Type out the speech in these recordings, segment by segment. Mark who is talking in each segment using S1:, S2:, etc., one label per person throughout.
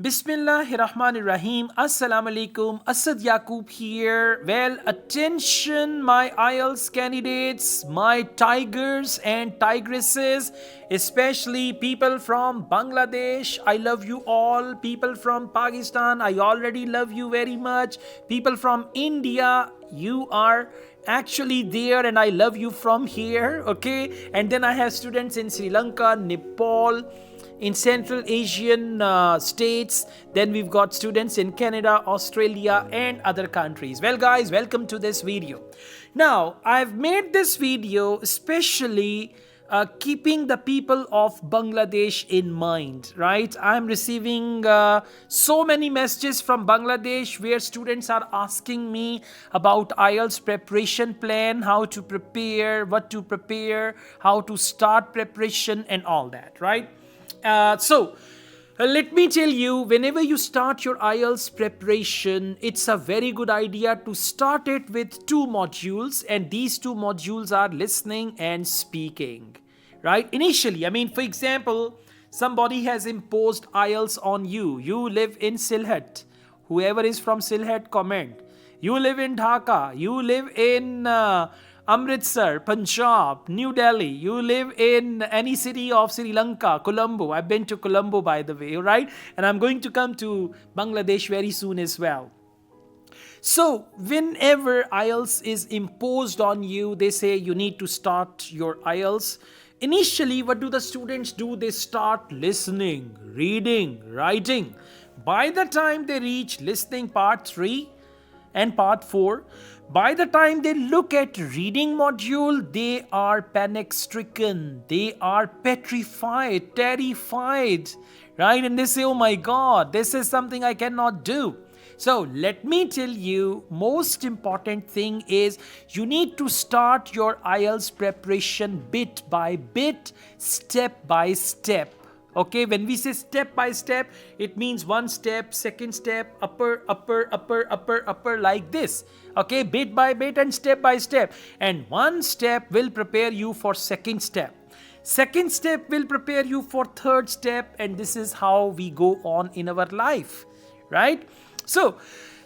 S1: Bismillahirrahmanirrahim. Assalamu alaikum. Asad Yaqub here. Well, attention, my IELTS candidates, my tigers and tigresses, especially people from Bangladesh. I love you all. People from Pakistan, I already love you very much. People from India, you are actually there and I love you from here. Okay. And then I have students in Sri Lanka, Nepal, in Central Asian states. Then we've got students in Canada, Australia, and other countries. Well, guys, welcome to this video. Now, I've made this video especially keeping the people of Bangladesh in mind, right? I'm receiving so many messages from Bangladesh where students are asking me about IELTS preparation plan, how to prepare, what to prepare, how to start preparation and all that, right? Let me tell you, whenever you start your IELTS preparation, it's a very good idea to start it with two modules, and these two modules are listening and speaking, right? Initially, for example, somebody has imposed IELTS on you. You live in Sylhet. Whoever is from Sylhet, comment. You live in Dhaka. You live in Amritsar, Punjab, New Delhi. You live in any city of Sri Lanka, Colombo. I've been to Colombo, by the way, right? And I'm going to come to Bangladesh very soon as well. So, whenever IELTS is imposed on you, they say you need to start your IELTS. Initially, what do the students do? They start listening, reading, writing. By the time they reach listening part 3 and part 4, by the time they look at reading module, they are panic stricken, they are petrified, terrified, right? And they say, oh my God, this is something I cannot do. So let me tell you, most important thing is you need to start your IELTS preparation bit by bit, step by step. Okay, when we say step by step, it means one step, second step, upper, like this. Okay, bit by bit and step by step. And one step will prepare you for second step. Second step will prepare you for third step. And this is how we go on in our life, right? So,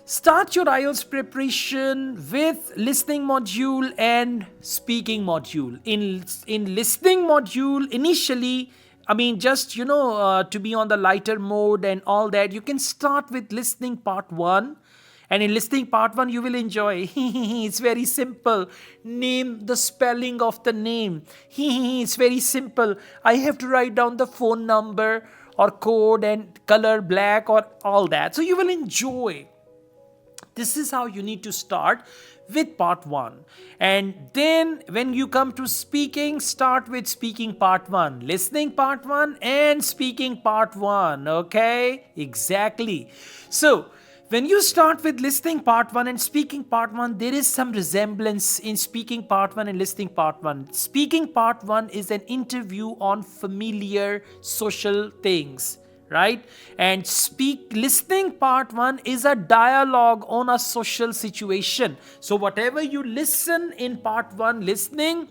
S1: start your IELTS preparation with listening module and speaking module. In listening module, initially, to be on the lighter mode and all that, you can start with listening part 1. And in listening part 1, you will enjoy. It's very simple. Name the spelling of the name. It's very simple. I have to write down the phone number or code and color black or all that. So you will enjoy. This is how you need to start with part 1. And then when you come to speaking, start with speaking part 1, listening part 1 and speaking part 1. Okay, exactly. So when you start with listening part 1 and speaking part 1, there is some resemblance in speaking part 1 and listening part 1. Speaking part 1 is an interview on familiar social things, right? And listening part 1 is a dialogue on a social situation. So whatever you listen in part 1 listening,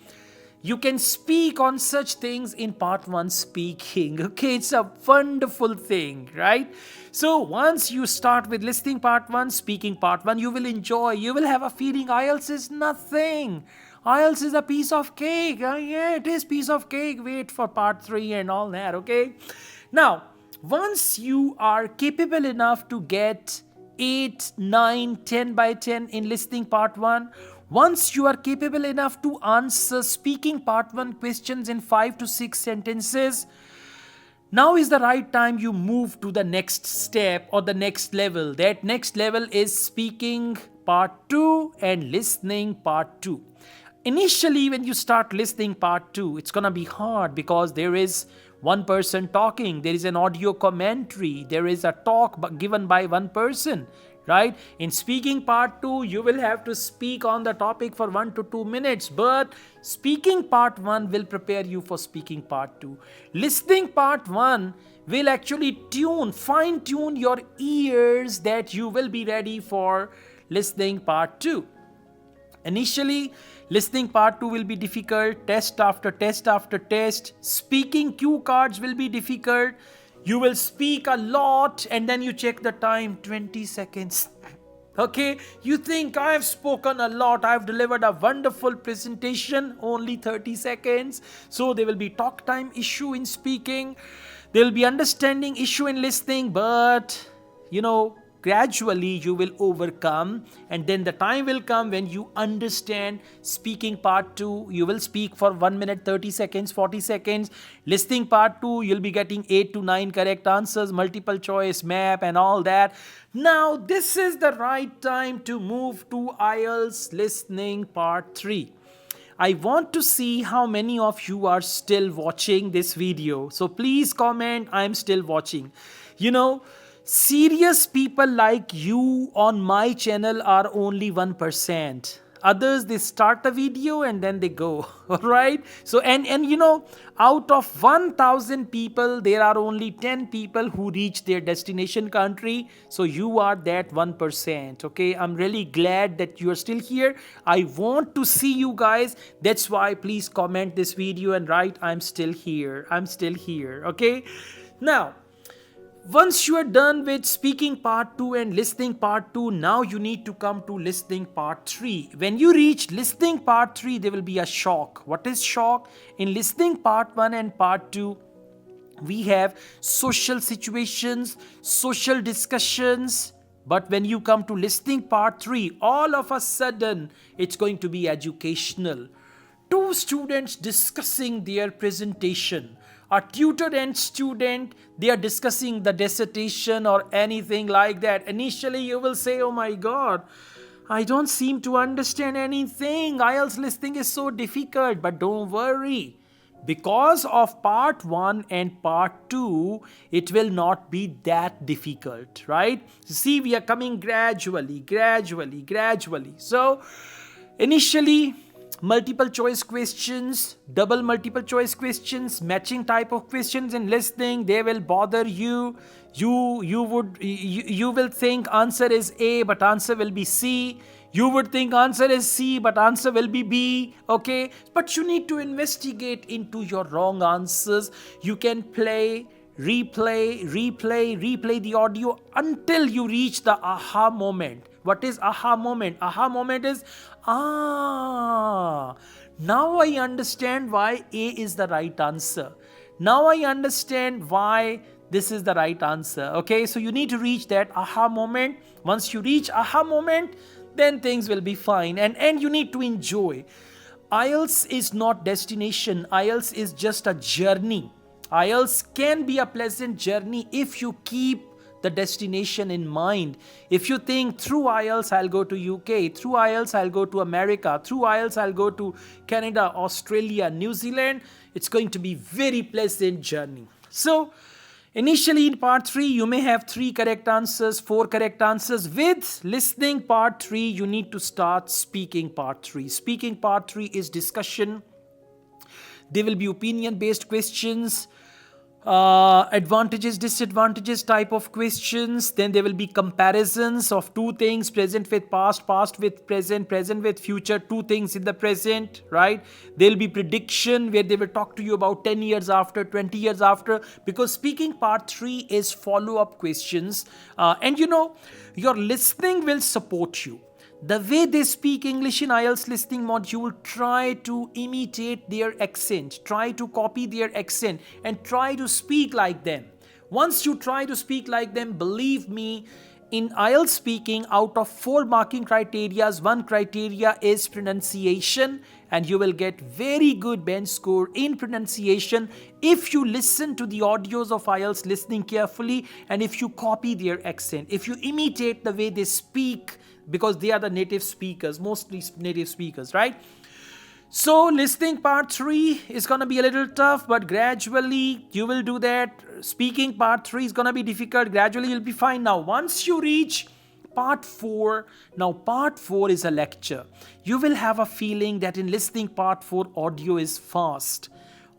S1: you can speak on such things in part 1 speaking. Okay, it's a wonderful thing, right? So once you start with listening part 1, speaking part 1, you will enjoy. You will have a feeling IELTS is nothing. IELTS is a piece of cake. Yeah, it is piece of cake. Wait for part 3 and all that, okay? Now, once you are capable enough to get 8, 9, 10 by 10 in listening part 1, once you are capable enough to answer speaking part 1 questions in 5 to 6 sentences, now is the right time you move to the next step or the next level. That next level is speaking part 2 and listening part 2. Initially, when you start listening part 2, it's gonna be hard because there is one person talking, there is an audio commentary, there is a talk given by one person, right? In speaking part 2, you will have to speak on the topic for 1 to 2 minutes, but speaking part 1 will prepare you for speaking part 2. Listening part 1 will actually fine tune your ears that you will be ready for listening part 2. Initially, listening part 2 will be difficult, test after test after test. Speaking cue cards will be difficult. You will speak a lot and then you check the time, 20 seconds. Okay, you think I have spoken a lot, I have delivered a wonderful presentation, only 30 seconds. So there will be talk time issue in speaking, there will be understanding issue in listening, but gradually you will overcome, and then the time will come when you understand speaking part 2. You will speak for 1 minute 30 seconds, 40 seconds. Listening part 2, you'll be getting 8 to 9 correct answers, multiple choice, map and all that. Now this is the right time to move to IELTS listening part 3. I want to see how many of you are still watching this video. So please comment, I'm still watching. Serious people like you on my channel are only 1%. Others, they start the video and then they go. Alright? So, and out of 1,000 people, there are only 10 people who reach their destination country. So you are that 1%. Okay? I'm really glad that you are still here. I want to see you guys. That's why please comment this video and write, I'm still here. I'm still here. Okay? Now, once you are done with speaking part 2 and listening part 2, now you need to come to listening part 3. When you reach listening part 3, there will be a shock. What is shock? In listening part 1 and part 2, we have social situations, social discussions. But when you come to listening part 3, all of a sudden, it's going to be educational. Two students discussing their presentation. A tutor and student, they are discussing the dissertation or anything like that. Initially, you will say, oh my God, I don't seem to understand anything. IELTS listening is so difficult. But don't worry. Because of part 1 and part 2, it will not be that difficult, right? See, we are coming gradually. So, initially, multiple choice questions, double multiple choice questions, matching type of questions in listening, they will bother you. You will think answer is A, but answer will be C. You would think answer is C, but answer will be B. Okay, but you need to investigate into your wrong answers. You can replay the audio until you reach the aha moment. What is aha moment? Aha moment is, now I understand why A is the right answer. Now I understand why this is the right answer. Okay, so you need to reach that aha moment. Once you reach aha moment, then things will be fine. And you need to enjoy. IELTS is not destination. IELTS is just a journey. IELTS can be a pleasant journey if you keep the destination in mind. If you think through IELTS I'll go to UK, through IELTS I'll go to America, through IELTS I'll go to Canada, Australia, New Zealand, it's going to be very pleasant journey. So initially in part 3, you may have 3 correct answers, 4 correct answers. With listening part 3, you need to start speaking part 3. Speaking part 3 is discussion. There will be opinion-based questions, advantages, disadvantages type of questions. Then there will be comparisons of two things, present with past, past with present, present with future, two things in the present, right? There will be prediction where they will talk to you about 10 years after, 20 years after, because speaking part 3 is follow-up questions. And your listening will support you. The way they speak English in IELTS listening module, try to imitate their accent, try to copy their accent and try to speak like them. Once you try to speak like them, believe me, in IELTS speaking, out of 4 marking criteria, 1 criteria is pronunciation, and you will get very good bench score in pronunciation if you listen to the audios of IELTS listening carefully and if you copy their accent, if you imitate the way they speak, because they are the native speakers, mostly native speakers, right? So listening part 3 is going to be a little tough, but gradually you will do that. Speaking part 3 is going to be difficult. Gradually you'll be fine. Now once you reach part 4, now part 4 is a lecture. You will have a feeling that in listening part 4, audio is fast.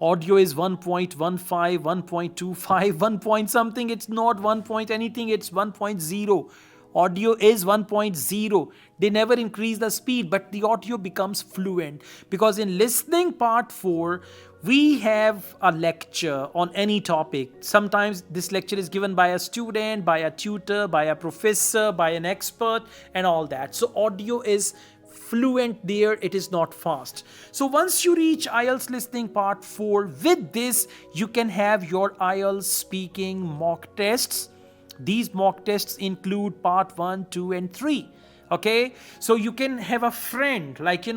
S1: Audio is 1.15, 1.25, 1 point something. It's not 1 point anything, it's 1.0. Audio is 1.0. They never increase the speed, but the audio becomes fluent. Because in listening part 4, we have a lecture on any topic. Sometimes this lecture is given by a student, by a tutor, by a professor, by an expert, and all that. So audio is fluent there, it is not fast. So once you reach IELTS listening part 4, with this you can have your IELTS speaking mock tests. These mock tests include part 1, 2 and 3. Okay, so you can have a friend, like,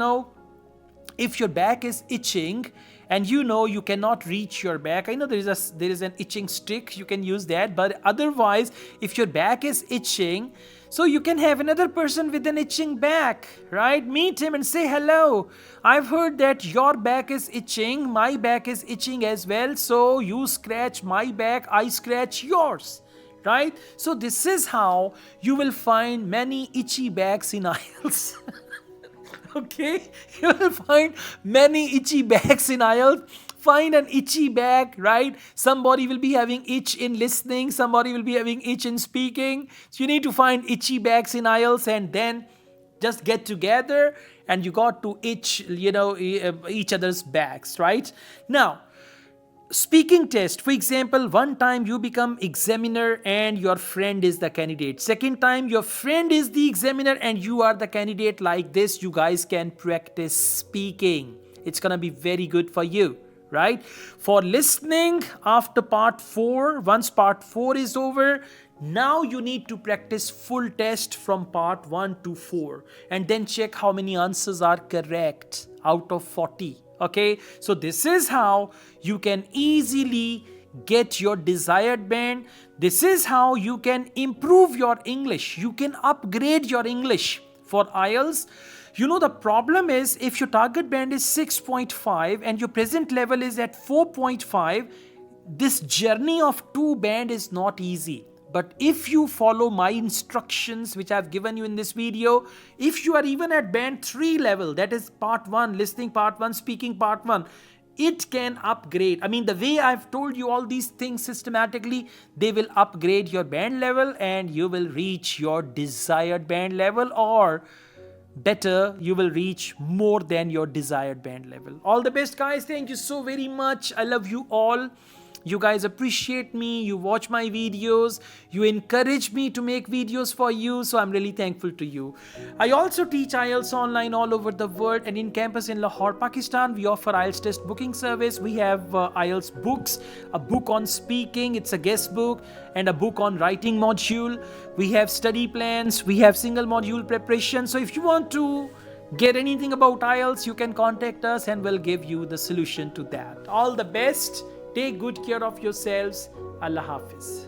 S1: if your back is itching and you cannot reach your back, I know there is an itching stick, you can use that, but otherwise if your back is itching, so you can have another person with an itching back, right? Meet him and say, hello, I've heard that your back is itching, my back is itching as well, so you scratch my back, I scratch yours, right? So this is how you will find many itchy backs in IELTS. Okay, you will find many itchy backs in IELTS. Find an itchy back, right? Somebody will be having itch in listening, somebody will be having itch in speaking. So you need to find itchy backs in IELTS and then just get together and you got to itch, each other's backs, right? Now, speaking test, for example, one time you become examiner and your friend is the candidate. Second time your friend is the examiner and you are the candidate. Like this, you guys can practice speaking. It's gonna be very good for you, right? For listening, after part 4, once part 4 is over, now you need to practice full test from part 1 to 4 and then check how many answers are correct out of 40. Okay, so this is how you can easily get your desired band. This is how you can improve your English. You can upgrade your English for IELTS. The problem is if your target band is 6.5 and your present level is at 4.5, this journey of 2 band is not easy. But if you follow my instructions which I've given you in this video, if you are even at band 3 level, that is part 1, listening part 1, speaking part 1, it can upgrade. I mean, the way I've told you all these things systematically, they will upgrade your band level and you will reach your desired band level, or better, you will reach more than your desired band level. All the best, guys. Thank you so very much. I love you all. You guys appreciate me, you watch my videos, you encourage me to make videos for you, so I'm really thankful to you. I also teach IELTS online all over the world, and in campus in Lahore, Pakistan, we offer IELTS test booking service. We have IELTS books, a book on speaking, it's a guest book, and a book on writing module. We have study plans, we have single module preparation. So if you want to get anything about IELTS, you can contact us and we'll give you the solution to that. All the best. Take good care of yourselves. Allah Hafiz.